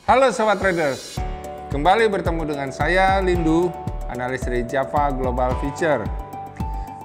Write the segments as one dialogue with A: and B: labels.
A: Halo Sobat Traders, kembali bertemu dengan saya Lindu, analis dari Java Global Future.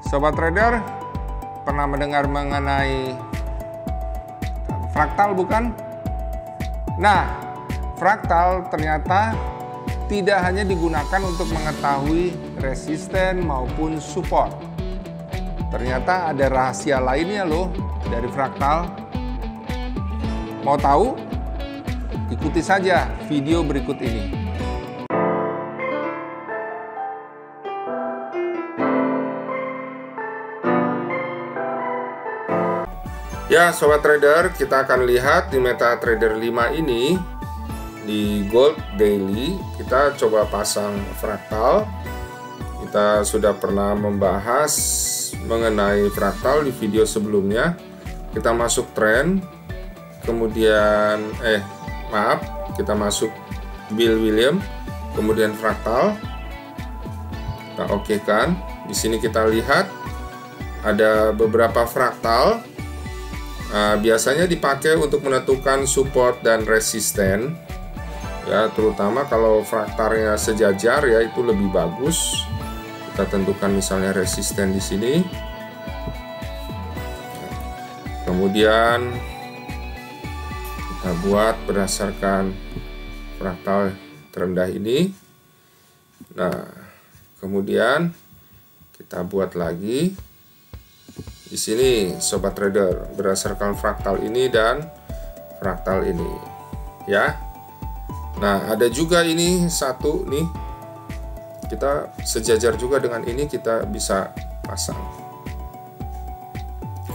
A: Sobat Trader, pernah mendengar mengenai fraktal bukan? Nah, fraktal ternyata tidak hanya digunakan untuk mengetahui resisten maupun support. Ternyata ada rahasia lainnya loh dari fraktal. Mau tahu? Ikuti saja video berikut ini. Ya, Sobat Trader, kita akan lihat di MetaTrader 5 ini, di Gold Daily, kita coba pasang fraktal. Kita sudah pernah membahas mengenai fraktal di video sebelumnya. Kita masuk tren, kemudian kita masuk Bill Williams, kemudian fraktal. Kita oke kan. Di sini kita lihat ada beberapa fraktal. Biasanya dipakai untuk menentukan support dan resisten. Ya, terutama kalau fraktalnya sejajar ya itu lebih bagus. Kita tentukan misalnya resisten di sini. Kemudian kita buat berdasarkan fraktal terendah ini. Nah, kemudian kita buat lagi di sini, Sobat Trader, berdasarkan fraktal ini dan fraktal ini, ya. Nah, ada juga ini satu nih, kita sejajar juga dengan ini, kita bisa pasang,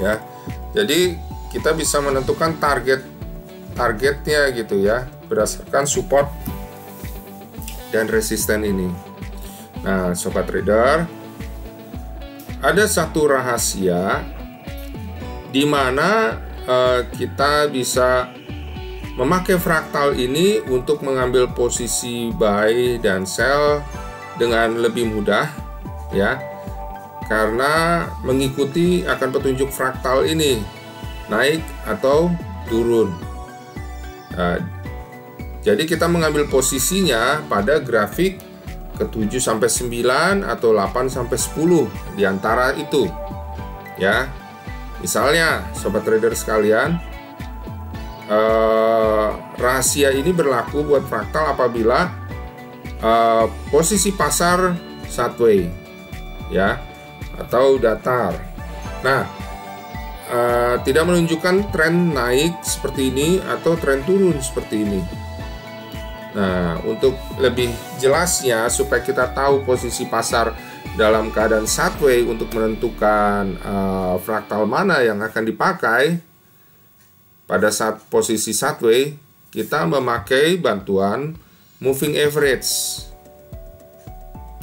A: ya. Jadi kita bisa menentukan targetnya gitu ya, berdasarkan support dan resisten ini. Nah, Sobat Trader, ada satu rahasia di mana kita bisa memakai fraktal ini untuk mengambil posisi buy dan sell dengan lebih mudah, ya, karena mengikuti akan petunjuk fraktal ini naik atau turun. Jadi kita mengambil posisinya pada grafik ke-7 sampai 9 atau 8 sampai 10 di antara itu. Ya. Misalnya, Sobat Trader sekalian, rahasia ini berlaku buat fraktal apabila posisi pasar sideways, ya, atau datar. Nah, tidak menunjukkan tren naik seperti ini atau tren turun seperti ini. Nah, untuk lebih jelasnya supaya kita tahu posisi pasar dalam keadaan sideways untuk menentukan fraktal mana yang akan dipakai pada saat posisi sideways, kita memakai bantuan moving average.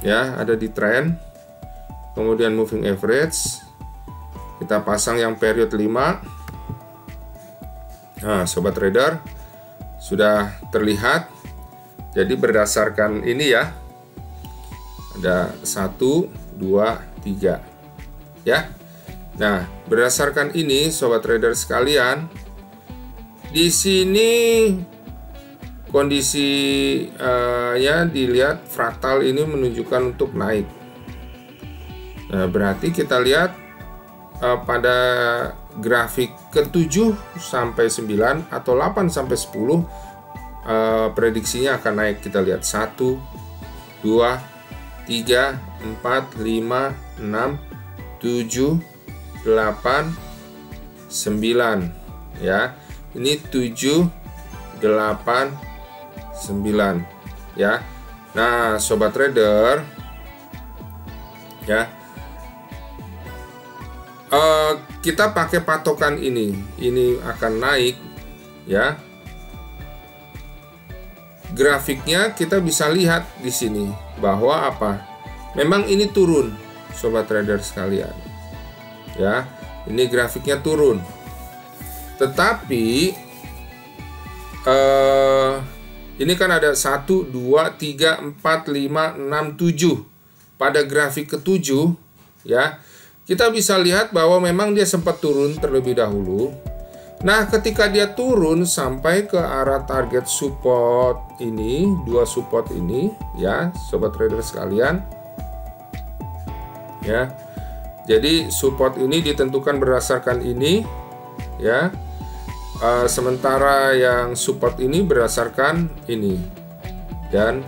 A: Ya, ada di trend. Kemudian moving average. Kita pasang yang period 5. Nah, Sobat Trader, sudah terlihat. Jadi berdasarkan ini ya, ada 1, 2, 3, ya. Nah, berdasarkan ini, Sobat Trader sekalian, di sini kondisinya dilihat fraktal ini menunjukkan untuk naik. Nah, berarti kita lihat pada grafik ke-7 sampai 9 atau 8 sampai 10 prediksinya akan naik. Kita lihat 1, 2, 3, 4, 5, 6, 7, 8, 9, ya. Ini 7, 8, 9, ya. Nah, Sobat Trader, ya, kita pakai patokan ini akan naik, ya. Grafiknya kita bisa lihat di sini bahwa apa? Memang ini turun, Sobat Trader sekalian. Ya, ini grafiknya turun. Tetapi ini kan ada 1, 2, 3, 4, 5, 6, 7. Pada grafik ke-7, ya, kita bisa lihat bahwa memang dia sempat turun terlebih dahulu. Nah, ketika dia turun sampai ke arah target support ini, dua support ini, ya, sobat trader sekalian, ya. Jadi support ini ditentukan berdasarkan ini, ya. Sementara yang support ini berdasarkan ini dan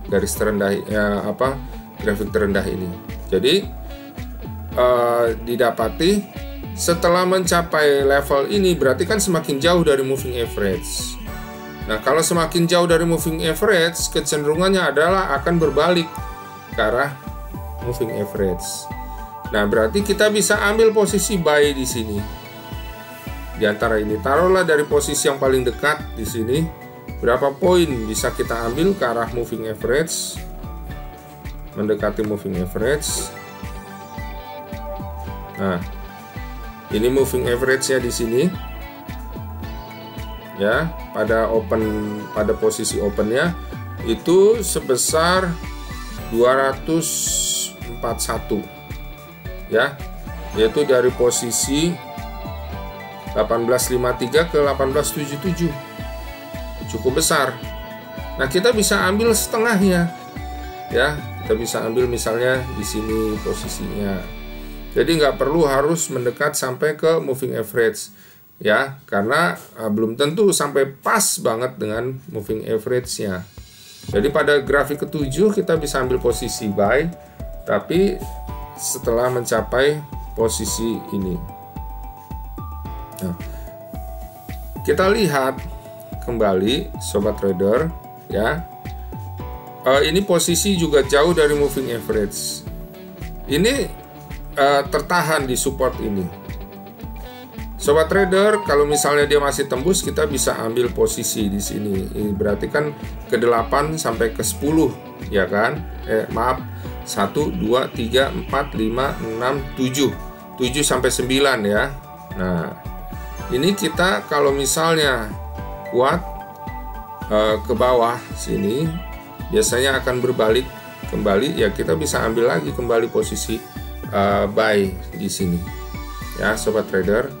A: garis terendah, ya, grafik terendah ini. Jadi didapati setelah mencapai level ini berarti kan semakin jauh dari moving average. Nah, kalau semakin jauh dari moving average, kecenderungannya adalah akan berbalik ke arah moving average. Nah, berarti kita bisa ambil posisi buy di sini. Di antara ini, taruhlah dari posisi yang paling dekat di sini, berapa poin bisa kita ambil ke arah moving average, mendekati moving average. Nah, ini moving average-nya di sini, ya, pada posisi opennya itu sebesar 241, ya, yaitu dari posisi 1853 ke 1877, cukup besar. Nah, kita bisa ambil setengahnya, ya, kita bisa ambil misalnya di sini posisinya. Jadi nggak perlu harus mendekat sampai ke moving average, ya, karena belum tentu sampai pas banget dengan moving average-nya. Jadi pada grafik ke-7 kita bisa ambil posisi buy, tapi setelah mencapai posisi ini. Nah, kita lihat kembali sobat trader, ya. Ini posisi juga jauh dari moving average. Ini tertahan di support ini. Sobat trader, kalau misalnya dia masih tembus, kita bisa ambil posisi di sini. Ini berarti kan ke 8 sampai ke 10, ya kan? Maaf, 1 2 3 4 5 6 7. 7 sampai 9 ya. Nah, ini kita kalau misalnya kuat ke bawah sini, biasanya akan berbalik kembali, ya kita bisa ambil lagi kembali posisi buy di sini, ya sobat trader.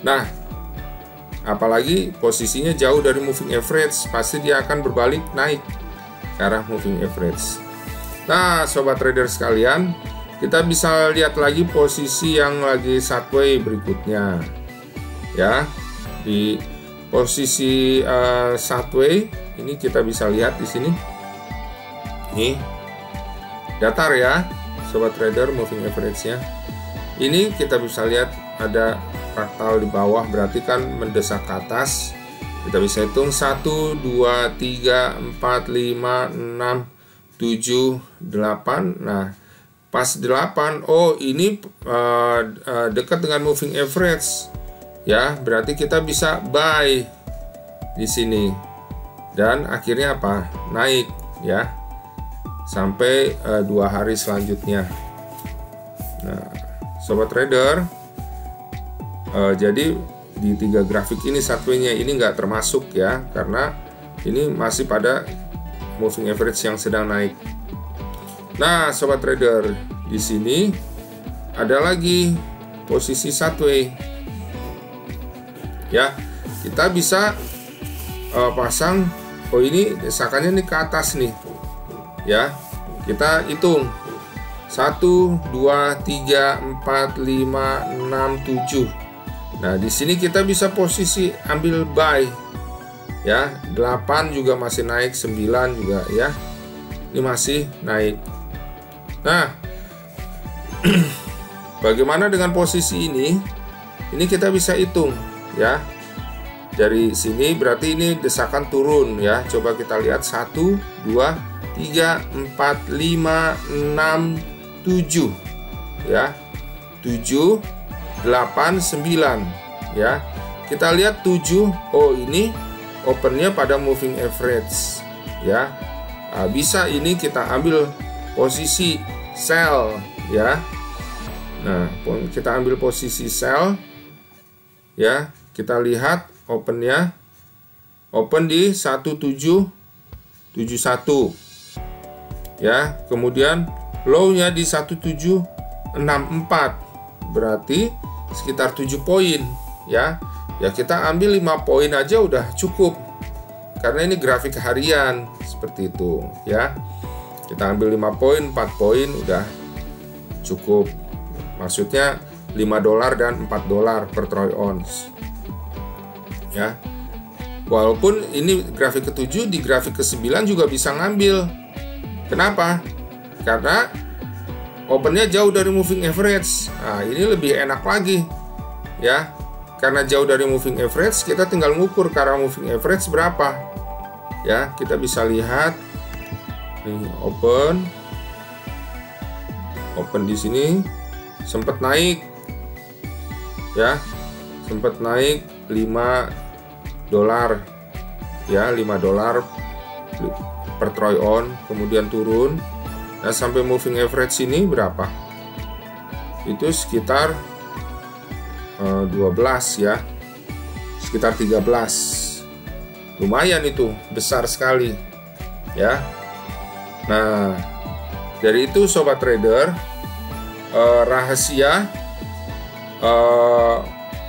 A: Nah, apalagi posisinya jauh dari moving average, pasti dia akan berbalik naik ke arah moving average. Nah, sobat trader sekalian, kita bisa lihat lagi posisi yang lagi sideways berikutnya, ya. Di posisi sideways ini kita bisa lihat di sini, nih datar ya sobat trader, moving average-nya. Ini kita bisa lihat ada fraktal di bawah, berarti kan mendesak ke atas. Kita bisa hitung 1 2 3 4 5 6 7 8. Nah, pas 8, oh ini dekat dengan moving average, ya, berarti kita bisa buy di sini dan akhirnya apa? Naik, ya, sampai 2 hari selanjutnya. Nah, sobat trader, jadi di 3 grafik ini sideways-nya ini nggak termasuk, ya, karena ini masih pada moving average yang sedang naik. Nah, sobat trader, di sini ada lagi posisi sideways, ya. Kita bisa pasang, oh ini desakannya nih ke atas nih, ya. Kita hitung 1 2 3 4 5 6 7. Nah, di sini kita bisa posisi ambil buy, ya. 8 juga masih naik, 9 juga, ya. Ini masih naik. Nah, bagaimana dengan posisi ini? Ini kita bisa hitung, ya. Dari sini berarti ini desakan turun, ya. Coba kita lihat 1 2 3 4 5 6 7, ya. 7 8 9, ya. Kita lihat 7, oh ini opennya pada moving average, ya. Nah, bisa ini kita ambil posisi sell, ya. Nah, kita ambil posisi sell, ya. Kita lihat opennya, open di 1771, ya. Kemudian low-nya di 1764, berarti sekitar 7 poin, ya. Ya kita ambil 5 poin aja udah cukup. Karena ini grafik harian seperti itu, ya. Kita ambil 5 poin, 4 poin udah cukup. Maksudnya $5 dan $4 per troy ounce. Ya. Walaupun ini grafik ke-7, di grafik ke-9 juga bisa ngambil. Kenapa? Karena opennya jauh dari moving average. Nah, ini lebih enak lagi. Ya. Karena jauh dari moving average, kita tinggal mengukur ke arah moving average berapa. Ya, kita bisa lihat nih, open di sini sempat naik. Ya. Sempat naik $5. Ya, $5 per troy ounce, kemudian turun. Nah, sampai moving average ini berapa? Itu sekitar 12 ya. Sekitar 13. Lumayan itu, besar sekali. Ya. Nah, dari itu sobat trader, rahasia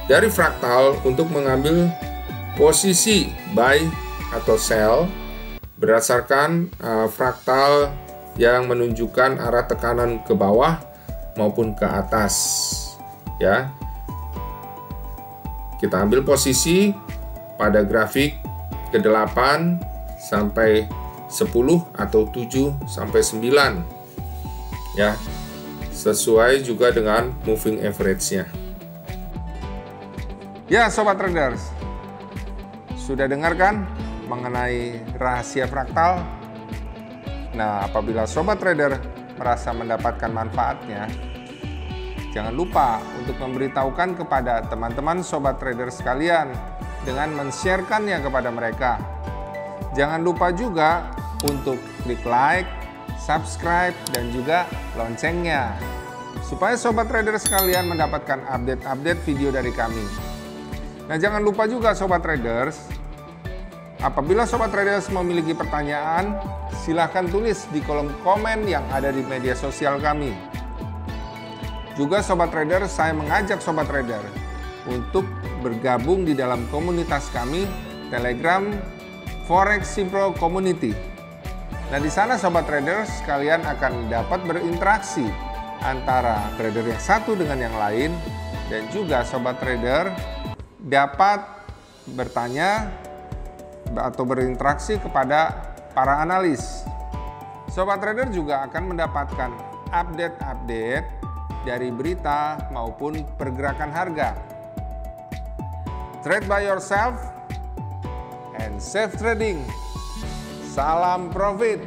A: dari fraktal untuk mengambil posisi buy atau sell berdasarkan fraktal yang menunjukkan arah tekanan ke bawah maupun ke atas, ya. Kita ambil posisi pada grafik ke-8 sampai 10 atau 7 sampai 9, ya. Sesuai juga dengan moving average-nya. Ya, sobat traders, sudah dengarkan mengenai rahasia fraktal? Nah, apabila sobat trader merasa mendapatkan manfaatnya, jangan lupa untuk memberitahukan kepada teman-teman sobat trader sekalian dengan men-sharekannya kepada mereka. Jangan lupa juga untuk klik like, subscribe, dan juga loncengnya, supaya sobat trader sekalian mendapatkan update-update video dari kami. Nah, jangan lupa juga sobat traders, apabila sobat traders memiliki pertanyaan, silahkan tulis di kolom komen yang ada di media sosial kami. Juga sobat trader, saya mengajak sobat trader untuk bergabung di dalam komunitas kami, Telegram Forex Simpro Community. Nah, di sana sobat trader sekalian akan dapat berinteraksi antara trader yang satu dengan yang lain, dan juga sobat trader dapat bertanya atau berinteraksi kepada para analis. Sobat trader juga akan mendapatkan update-update dari berita maupun pergerakan harga. Trade by yourself and safe trading. Salam profit.